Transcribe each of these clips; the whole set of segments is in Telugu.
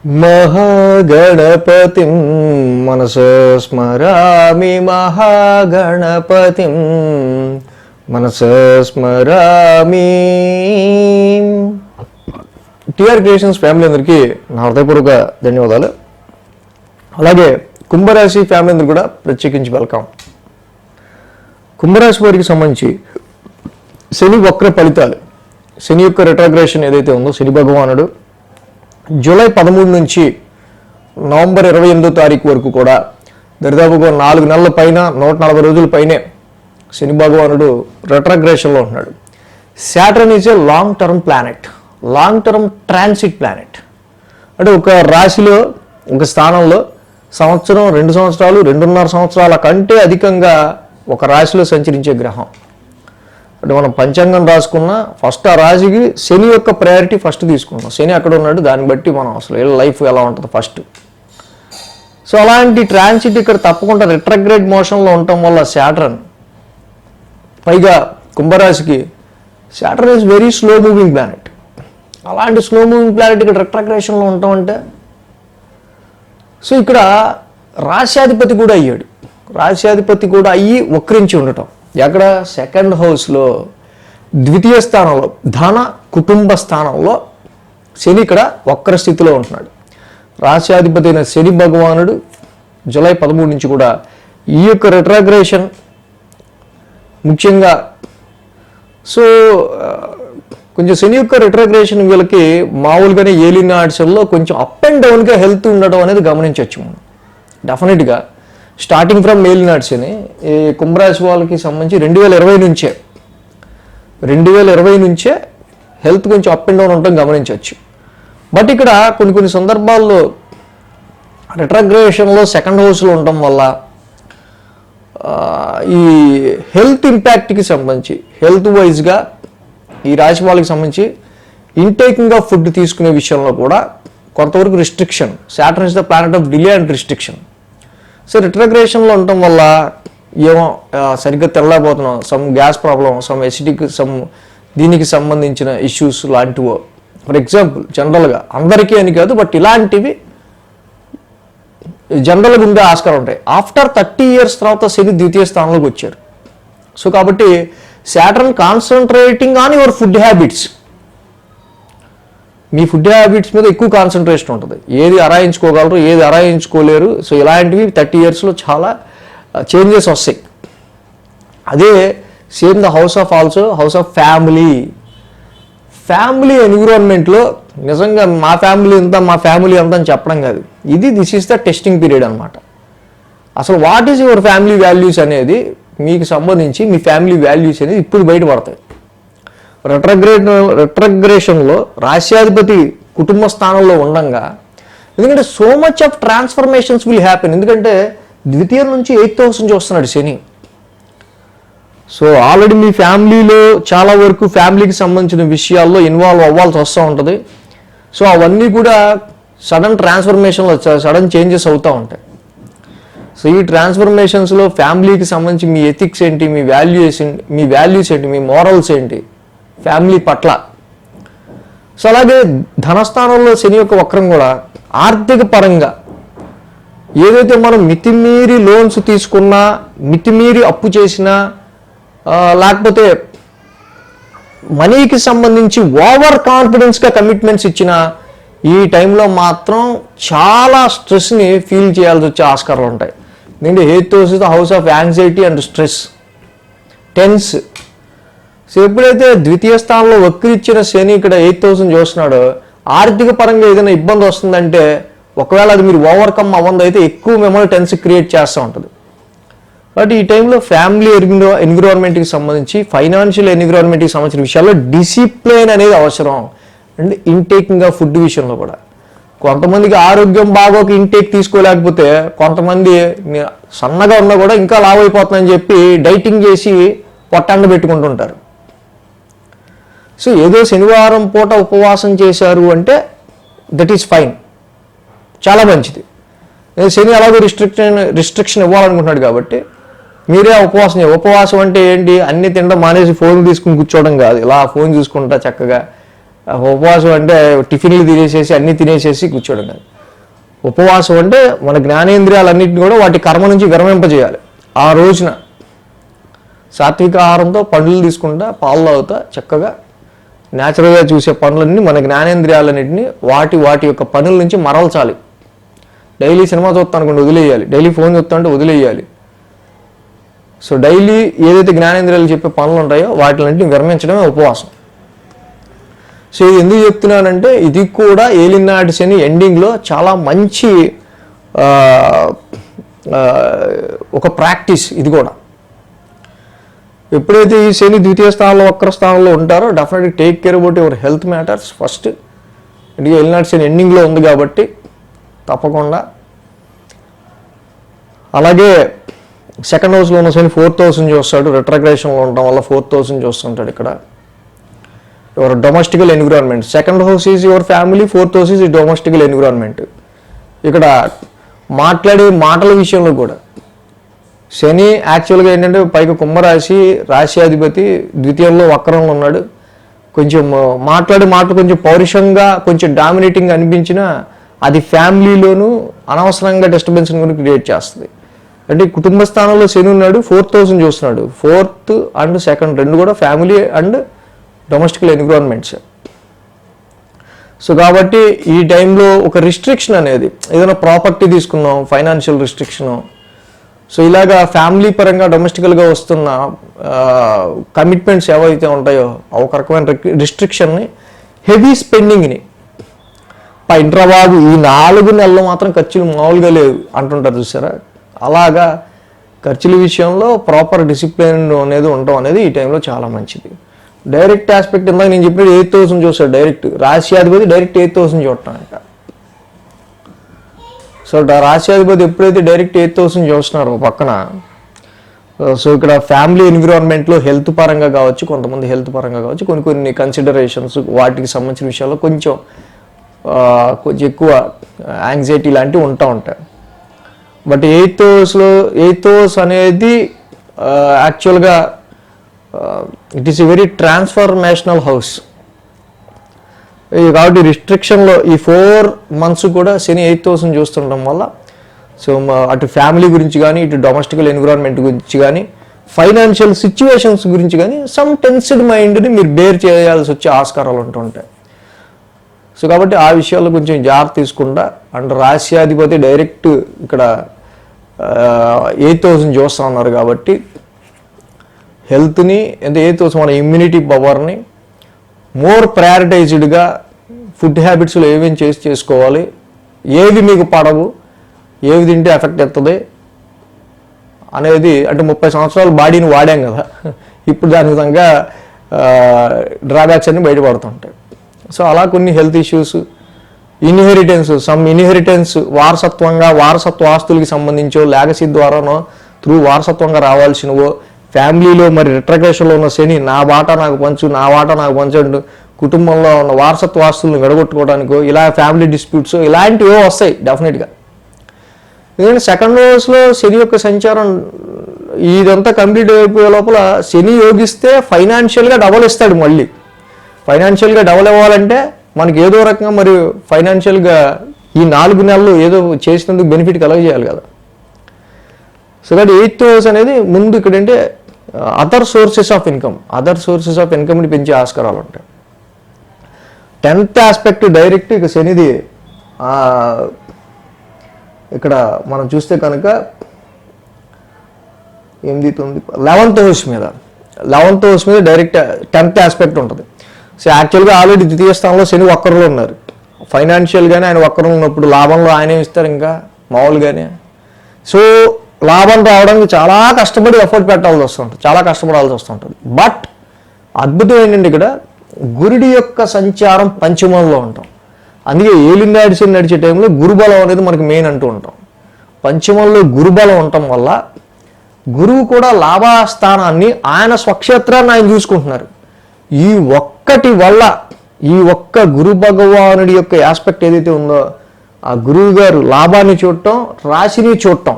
महागणपतिं मनसा स्मरामि महागणपतिं मनसा स्मरामि. టిఆర్ క్రియేషన్స్ ఫ్యామిలీ అందరికీ నా హృదయపూర్వక ధన్యవాదాలు. అలాగే కుంభరాశి ఫ్యామిలీ అందరూ కూడా ప్రత్యేకించి వెల్కమ్. కుంభరాశి వారికి సంబంధించి శని వక్ర ఫలితాలు, శని యొక్క రిట్రోగ్రేషన్ ఏదైతే ఉందో, శని భగవానుడు జూలై 13 నుంచి నవంబర్ 28వ తారీఖు వరకు కూడా దరిదాపుగా 4 నెలల పైన 140 రోజుల పైనే శని భగవానుడు రిట్రోగ్రేషన్లో ఉంటున్నాడు. Saturn is a long term planet, long term transit planet. అంటే ఒక రాశిలో ఒక స్థానంలో సంవత్సరం, 2 సంవత్సరాలు, 2.5 సంవత్సరాల కంటే అధికంగా ఒక రాశిలో సంచరించే గ్రహం. అంటే మనం పంచాంగం రాసుకున్న ఫస్ట్ ఆ రాశికి శని యొక్క ప్రయారిటీ ఫస్ట్ తీసుకుంటాం. శని అక్కడ ఉన్నాడు, దాన్ని బట్టి మనం అసలు లైఫ్ ఎలా ఉంటుంది ఫస్ట్. సో అలాంటి ట్రాన్సిట్ ఇక్కడ తప్పకుండా రిట్రోగ్రేడ్ మోషన్లో ఉండటం వల్ల సాటర్న్, పైగా కుంభరాశికి Saturn is very slow moving planet. అలాంటి స్లో మూవింగ్ ప్లానెట్ ఇక్కడ రిట్రోగ్రేషన్లో ఉండటం అంటే, సో ఇక్కడ రాశ్యాధిపతి కూడా అయ్యాడు. రాశ్యాధిపతి కూడా అయ్యి వక్రించి ఉండటం ఎక్కడ, సెకండ్ హౌస్లో ద్వితీయ స్థానంలో ధన కుటుంబ స్థానంలో శని ఇక్కడ వక్ర స్థితిలో ఉంటున్నాడు. రాశ్యాధిపతి అయిన శని భగవానుడు జూలై 13 నుంచి కూడా ఈ యొక్క రిట్రోగ్రేషన్ ముఖ్యంగా, సో కొంచెం శని యొక్క రిట్రోగ్రేషన్ వీళ్ళకి మామూలుగానే ఏలినాడ్స్లో కొంచెం అప్ అండ్ డౌన్గా హెల్త్ ఉండడం అనేది గమనించవచ్చు మనం. డెఫినెట్గా స్టార్టింగ్ ఫ్రమ్ ఏలినాడ్స్ అని ఈ కుంభరాశి వాళ్ళకి సంబంధించి 2020 నుంచే హెల్త్ కొంచెం అప్ అండ్ డౌన్ ఉండడం గమనించవచ్చు. బట్ ఇక్కడ కొన్ని సందర్భాల్లో రిట్రోగ్రేషన్లో సెకండ్ హౌస్లో ఉండటం వల్ల ఈ హెల్త్ ఇంపాక్ట్కి సంబంధించి, హెల్త్ వైజ్గా ఈ రాశి వాళ్ళకి సంబంధించి ఇంటేకింగ్ ఆఫ్ ఫుడ్ తీసుకునే విషయంలో కూడా కొంతవరకు restriction. Saturn is the planet of delay and restriction. So రిట్రోగ్రేషన్లో ఉండటం వల్ల ఏమో సరిగ్గా తెల్లబోతున్నాం, some gas problem, some acidic, some దీనికి సంబంధించిన ఇష్యూస్ లాంటివో. ఫర్ ఎగ్జాంపుల్ జనరల్గా అందరికీ అని కాదు, బట్ ఇలాంటివి జనరల్గా ఉండే ఆస్కారం ఉంటాయి. ఆఫ్టర్ 30 years తర్వాత శని ద్వితీయ స్థానంలోకి వచ్చారు. సో కాబట్టి Saturn concentrating on your food habits, me food habits మీద ఎక్కువ కాన్సన్ట్రేషన్ ఉంటుంది. ఏది అరాయించుకోగలరు, ఏది అరాయించుకోలేరు. సో ఇలాంటివి 30 yearsలో చాలా చేంజెస్ వస్తాయి. అదే same the house of also house of family ఎన్విరాన్మెంట్లో నిజంగా మా ఫ్యామిలీ ఎంత అని చెప్పడం కాదు. This is the testing period అనమాట. అసలు what is your family values అనేది మీకు సంబంధించి, మీ ఫ్యామిలీ వాల్యూస్ అనేది ఇప్పుడు బయటపడతాయి. రిట్రోగ్రేషన్లో రాశ్యాధిపతి కుటుంబ స్థానంలో ఉండంగా, ఎందుకంటే so much of transformations will happen. ఎందుకంటే ద్వితీయం నుంచి 8th house నుంచి వస్తున్నాడు శని. సో ఆల్రెడీ మీ ఫ్యామిలీలో చాలా వరకు ఫ్యామిలీకి సంబంధించిన విషయాల్లో ఇన్వాల్వ్ అవ్వాల్సి వస్తూ ఉంటుంది. సో అవన్నీ కూడా సడన్ ట్రాన్స్ఫర్మేషన్లో సడన్ చేంజెస్ అవుతూ ఉంటాయి. సో ఈ ట్రాన్స్ఫర్మేషన్స్లో ఫ్యామిలీకి సంబంధించి మీ ఎథిక్స్ ఏంటి, మీ వాల్యూస్ ఏంటి, మీ మోరల్స్ ఏంటి ఫ్యామిలీ పట్ల. సో అలాగే ధనస్థానంలో శని యొక్క వక్రం కూడా ఆర్థిక పరంగా ఏదైతే మనం మితిమీరి లోన్స్ తీసుకున్నా, మితిమీరి అప్పు చేసినా, లేకపోతే మనీకి సంబంధించి ఓవర్ కాన్ఫిడెన్స్గా కమిట్మెంట్స్ ఇచ్చినా, ఈ టైంలో మాత్రం చాలా స్ట్రెస్ని ఫీల్ చేయాల్సి వచ్చే ఆస్కారాలు ఉంటాయి. ఎందుకంటే 8th house is the house of anxiety and stress, tense. So ఎప్పుడైతే ద్వితీయ స్థానంలో వక్రిచ్చిన శని ఇక్కడ 8th house చూస్తున్నాడో, ఆర్థిక పరంగా ఏదైనా ఇబ్బంది వస్తుందంటే, ఒకవేళ అది మీరు ఓవర్కమ్ అవ్వంది అయితే ఎక్కువ మిమ్మల్ని టెన్స్ క్రియేట్ చేస్తూ ఉంటుంది. కాబట్టి ఈ టైంలో ఫ్యామిలీ ఎన్విరాన్మెంట్కి సంబంధించి, ఫైనాన్షియల్ ఎన్విరాన్మెంట్కి సంబంధించిన విషయాల్లో డిసిప్లిన్ అనేది అవసరం. అండ్ ఇంటేకింగ్ ఆఫ్ ఫుడ్ విషయంలో కూడా కొంతమందికి ఆరోగ్యం బాగోక ఇంటేక్ తీసుకోలేకపోతే, కొంతమంది సన్నగా ఉన్నా కూడా ఇంకా లావ్ అయిపోతుందని చెప్పి డైటింగ్ చేసి పొట్టండ పెట్టుకుంటుంటారు. సో ఏదో శనివారం పూట ఉపవాసం చేశారు అంటే దట్ ఈస్ ఫైన్, చాలా మంచిది. శని అలాగే రిస్ట్రిక్షన్ ఇవ్వాలనుకుంటున్నాడు కాబట్టి మీరే ఉపవాసం అంటే ఏంటి, అన్ని తినడం మానేసి ఫోన్ తీసుకుని కూర్చోవడం కాదు. ఇలా ఫోన్ చూసుకుంటా చక్కగా ఉపవాసం అంటే టిఫిన్లు తినేసేసి అన్ని తినేసేసి కూర్చోవడం కాదు. ఉపవాసం అంటే మన జ్ఞానేంద్రియాలన్నింటినీ కూడా వాటి కర్మ నుంచి విరమింపజేయాలి. ఆ రోజున సాత్విక ఆహారంతో పండ్లు తీసుకుంటా, పాలు తాగుతా, చక్కగా న్యాచురల్గా చూసే పనులన్నీ మన జ్ఞానేంద్రియాలన్నింటినీ వాటి యొక్క పనుల నుంచి మరల్చాలి. డైలీ సినిమా చూస్తా అనుకోండి, వదిలేయాలి. డైలీ ఫోన్ చూస్తా అంటే వదిలేయాలి. సో డైలీ ఏదైతే జ్ఞానేంద్రియాలు చెప్పే పనులు ఉంటాయో వాటిలన్నింటినీ విరమించడమే ఉపవాసం. సో ఇది ఎందుకు చెప్తున్నానంటే ఇది కూడా ఏలినాటి శని ఎండింగ్లో చాలా మంచి ఒక ప్రాక్టీస్. ఇది కూడా ఎప్పుడైతే ఈ శని ద్వితీయ స్థానంలో వక్ర స్థానంలో ఉంటారో డెఫినెట్గా take care about your health matters first. ఎందుకంటే ఏలినాటి శని ఎండింగ్లో ఉంది కాబట్టి తప్పకుండా. అలాగే సెకండ్ హౌస్లో ఉన్న శని 4th house చూస్తాడు, రెట్రోగ్రేషన్లో ఉండడం వల్ల 4th house చూస్తుంటాడు. ఇక్కడ your domestical environment, second house is your family, 4th house is domestical environment. ఇక్కడ మాట్లాడే మాటల విషయంలో కూడా శని యాక్చువల్గా ఏంటంటే పైకి కుంభరాశి, రాశ్యాధిపతి ద్వితీయంలో వక్రంలో ఉన్నాడు. కొంచెం మాట్లాడే మాటలు కొంచెం పౌరుషంగా కొంచెం డామినేటింగ్ అనిపించినా అది ఫ్యామిలీలోనూ అనవసరంగా డిస్టర్బెన్స్ క్రియేట్ చేస్తుంది. అంటే కుటుంబ స్థానంలో శని ఉన్నాడు, 4th house చూస్తున్నాడు. 4th and 2nd రెండు కూడా family and domestical environments. So కాబట్టి ఈ టైంలో ఒక రిస్ట్రిక్షన్ అనేది, ఏదైనా ప్రాపర్టీ తీసుకున్నాం, ఫైనాన్షియల్ రిస్ట్రిక్షను, సో ఇలాగా ఫ్యామిలీ పరంగా డొమెస్టికల్గా వస్తున్న కమిట్మెంట్స్ ఏవైతే ఉంటాయో ఒక రకమైన రిస్ట్రిక్షన్ని, హెవీ స్పెండింగ్ని ఇంట్రాబాబు ఈ 4 నెలలు మాత్రం ఖర్చులు మామూలుగా లేవు అంటుంటారు చూసారా, అలాగా ఖర్చుల విషయంలో ప్రాపర్ డిసిప్లిన్ అనేది ఉండటం అనేది ఈ టైంలో చాలా మంచిది. డైరెక్ట్ ఆస్పెక్ట్ ఇందాక నేను చెప్పినట్టు 8th house చూస్తాడు, డైరెక్ట్ రాశ్యాధిపతి డైరెక్ట్ 8th house చూడటం. సో రాశ్యాధిపతి ఎప్పుడైతే డైరెక్ట్ 8th house చూస్తున్నారో పక్కన, సో ఇక్కడ ఫ్యామిలీ ఎన్విరాన్మెంట్లో హెల్త్ పరంగా కావచ్చు, కొంతమంది హెల్త్ పరంగా కావచ్చు, కొన్ని కన్సిడరేషన్స్ వాటికి సంబంధించిన విషయాల్లో కొంచెం ఎక్కువ యాంగ్జైటీ లాంటివి ఉంటాయి. బట్ 8th house అనేది యాక్చువల్గా it is a very transformational house. కాబట్టి రిస్ట్రిక్షన్లో ఈ 4 months కూడా శని 8th house చూస్తుండడం వల్ల సో అటు ఫ్యామిలీ గురించి కానీ, ఇటు డొమెస్టికల్ ఎన్విరాన్మెంట్ గురించి కానీ, ఫైనాన్షియల్ సిచ్యువేషన్స్ గురించి కానీ సమ్ టెన్స్డ్ మైండ్ని మీరు బేర్ చేయాల్సి వచ్చే ఆస్కారాలు ఉంటుంటాయి. సో కాబట్టి ఆ విషయాల్లో కొంచెం జాగ్రత్త తీసుకుంటా. అండ్ రాశ్యాధిపతి డైరెక్ట్ ఇక్కడ 8th house చూస్తూ ఉన్నారు కాబట్టి హెల్త్ని, అంటే 8th house మన ఇమ్యూనిటీ పవర్ని మోర్ ప్రయారిటైజ్డ్గా ఫుడ్ హ్యాబిట్స్లో ఏమేమి చేసుకోవాలి, ఏవి మీకు పడవు, ఏవి తింటే ఎఫెక్ట్ అవుతుంది అనేది. అంటే 30 సంవత్సరాలు బాడీని వాడాం కదా, ఇప్పుడు దాని విధంగా డ్రాబ్యాక్స్ అన్ని బయటపడుతుంటాయి. సో అలా కొన్ని హెల్త్ ఇష్యూస్, ఇన్హెరిటెన్స్ వారసత్వ ఆస్తులకి సంబంధించో, లేగసీ ద్వారానో, త్రూ వారసత్వంగా రావాల్సినవో, ఫ్యామిలీలో మరి రిట్రగ్రేషన్లో ఉన్న శని నా వాటా నాకు పంచు అంటూ కుటుంబంలో ఉన్న వారసత్వ ఆస్తులను విడగొట్టుకోవడానికో, ఇలా ఫ్యామిలీ డిస్ప్యూట్స్ ఇలాంటివో వస్తాయి డెఫినెట్గా. ఎందుకంటే సెకండ్ హౌస్లో శని యొక్క సంచారం ఇదంతా కంప్లీట్ అయిపోయే లోపల శని యోగిస్తే ఫైనాన్షియల్గా డబల్ ఇస్తాడు. మళ్ళీ ఫైనాన్షియల్గా డబల్ ఇవ్వాలంటే మనకి ఏదో రకంగా మరి ఫైనాన్షియల్గా ఈ 4 నెలలు ఏదో చేసినందుకు బెనిఫిట్ కలగజేయాలి కదా. సో కాబట్టి 8th house అనేది ముందు ఇక్కడ అంటే అదర్ సోర్సెస్ ఆఫ్ ఇన్కమ్ని పెంచే ఆస్కారాలు ఉంటాయి. 10th ఆస్పెక్ట్ డైరెక్ట్ ఇక శనిది ఇక్కడ మనం చూస్తే కనుక 8, 9, 11th house మీద డైరెక్ట్ 10th ఆస్పెక్ట్ ఉంటుంది. సో యాక్చువల్గా ఆల్రెడీ ద్వితీయ స్థానంలో శని వక్రంలో ఉన్నారు. ఫైనాన్షియల్గానే ఆయన వక్రం ఉన్నప్పుడు లాభంలో ఆయనే ఇస్తారు ఇంకా మామూలుగానే. సో లాభం రావడానికి చాలా కష్టపడి ఎఫర్ట్ కష్టపడాల్సి వస్తుంటుంది. బట్ అద్భుతం ఏంటంటే ఇక్కడ గురుడి యొక్క సంచారం పంచమంలో ఉంటాం. అందుకే ఏలినాటి శని నడిచే టైంలో గురుబలం అనేది మనకి మెయిన్ అంటూ ఉంటాం. పంచమంలో గురుబలం ఉండటం వల్ల గురువు కూడా లాభస్థానాన్ని ఆయన స్వక్షేత్రాన్ని ఆయన చూసుకుంటున్నారు. ఈ ఒక్కటి వల్ల ఈ ఒక్క గురు భగవానుడి యొక్క ఆస్పెక్ట్ ఏదైతే ఉందో ఆ గురువు గారు లాభాన్ని చూడటం, రాశిని చూడటం,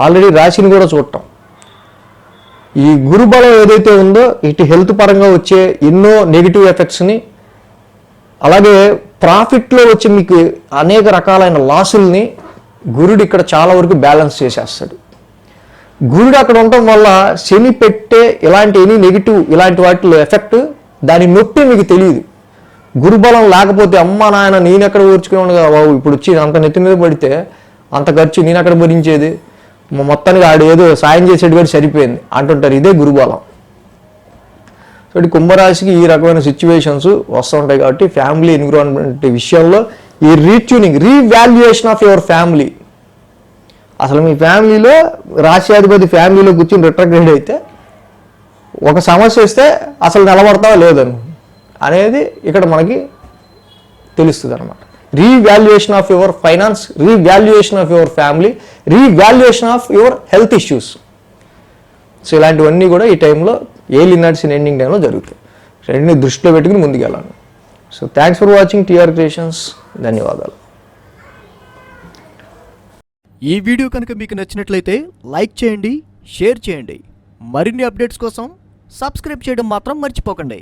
ఆల్రెడీ రాశిని కూడా చూడటం, ఈ గురుబలం ఏదైతే ఉందో ఇటు హెల్త్ పరంగా వచ్చే ఎన్నో నెగిటివ్ ఎఫెక్ట్స్ని, అలాగే ప్రాఫిట్లో వచ్చి మీకు అనేక రకాలైన లాసుల్ని గురుడు ఇక్కడ చాలా వరకు బ్యాలెన్స్ చేసేస్తాడు. గురుడు అక్కడ ఉండటం వల్ల శని పెట్టే ఇలాంటి ఎనీ నెగిటివ్ ఇలాంటి వాటిలో ఎఫెక్ట్ దాని నొప్పి మీకు తెలియదు. గురుబలం లేకపోతే అమ్మ నాయన నేను ఎక్కడ ఊర్చుకున్నాను కదా బాబు, ఇప్పుడు వచ్చి అంత నెత్తి మీద పడితే అంత ఖర్చు నేను ఎక్కడ భరించేది, మొత్తానికి ఆడు ఏదో సాయం చేసేది కూడా సరిపోయింది అంటుంటారు. ఇదే గురుబలం. సో కుంభరాశికి ఈ రకమైన సిచ్యువేషన్స్ వస్తుంటాయి. కాబట్టి ఫ్యామిలీ ఎన్విరాన్మెంట్ విషయంలో ఈ రీట్యూనింగ్, రీవాల్యుయేషన్ ఆఫ్ యువర్ ఫ్యామిలీ. అసలు మీ ఫ్యామిలీలో రాశ్యాధిపతి ఫ్యామిలీలో కూర్చుని రిట్రగ్రేడ్ అయితే ఒక సమస్య వస్తే అసలు నిలబడతావా లేదని అనేది ఇక్కడ మనకి తెలుస్తుంది అనమాట. Revaluation of your finance, revaluation of your family, revaluation of your health issues. So ఇలాంటివన్నీ కూడా ఈ టైంలో ఏర్లీ నట్స్ ఇన్ ఎండింగ్ టైంలో జరుగుతాయి. రెండింటిని దృష్టిలో పెట్టుకుని ముందుకెళ్ళాలి. So thanks for watching TR creations. ధన్యవాదాలు. ఈ వీడియో కనుక మీకు నచ్చినట్లయితే లైక్ చేయండి, షేర్ చేయండి. మరిన్ని అప్డేట్స్ కోసం సబ్స్క్రైబ్ చేయడం మాత్రం మర్చిపోకండి.